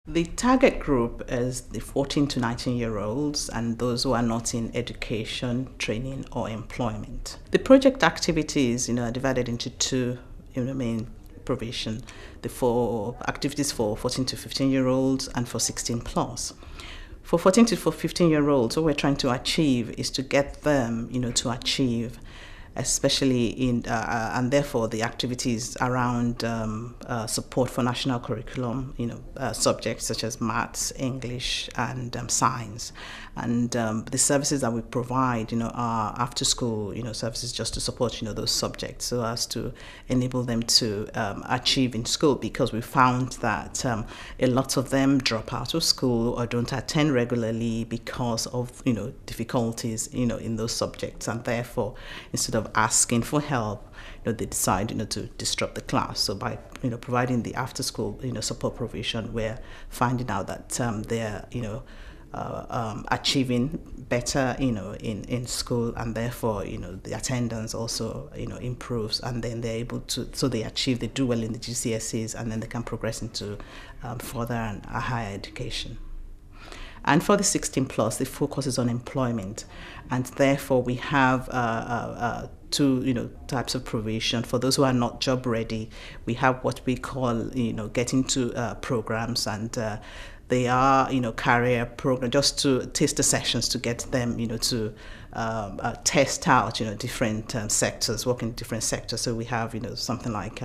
The target group is the 14 to 19-year-olds and those who are not in education, training, or employment. The project activities, are divided into two, main provision: the four activities for 14 to 15-year-olds and for 16 plus. For 14 to 15-year-olds, what we're trying to achieve is to get them, to achieve, especially in, and therefore the activities around support for national curriculum, subjects such as maths, English, and science. And the services that we provide, are after school, services just to support, those subjects, so as to enable them to achieve in school, because we found that a lot of them drop out of school or don't attend regularly because of, difficulties, in those subjects, and therefore, instead of asking for help, they decide, to disrupt the class. So by, providing the after-school, support provision, we're finding out that they're, achieving better, in school, and therefore, the attendance also, improves, and then they're able to, so they do well in the GCSEs, and then they can progress into further and higher education. And for the 16 plus, the focus is on employment, and therefore we have two types of provision. For those who are not job ready, we have what we call get into programs, and they are career program, just to taster sessions to get them to test out different sectors, work in different sectors. So we have something like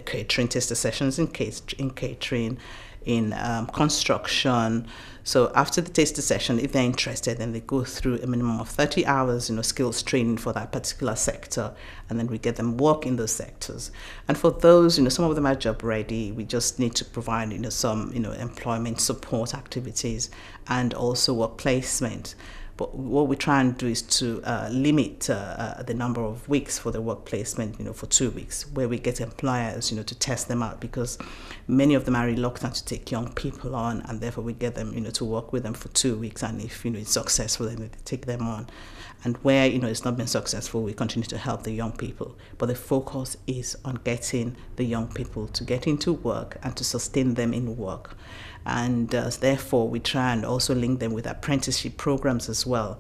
catering taster sessions in catering, in construction. So after the taster session, if they're interested, then they go through a minimum of 30 hours, skills training for that particular sector, and then we get them work in those sectors. And for those, some of them are job ready, we just need to provide, some, employment support activities and also work placement. But what we try and do is to limit the number of weeks for the work placement, for 2 weeks, where we get employers, to test them out, because many of them are reluctant to take young people on, and therefore we get them, to work with them for 2 weeks, and if it's successful, then they take them on. And where it's not been successful, we continue to help the young people. But the focus is on getting the young people to get into work and to sustain them in work. And therefore we try and also link them with apprenticeship programs as well,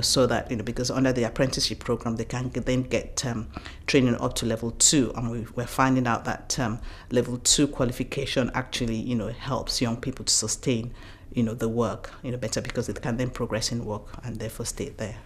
so that because under the apprenticeship program they can then get training up to level 2, and we're finding out that level 2 qualification actually helps young people to sustain the work better, because they can then progress in work and therefore stay there.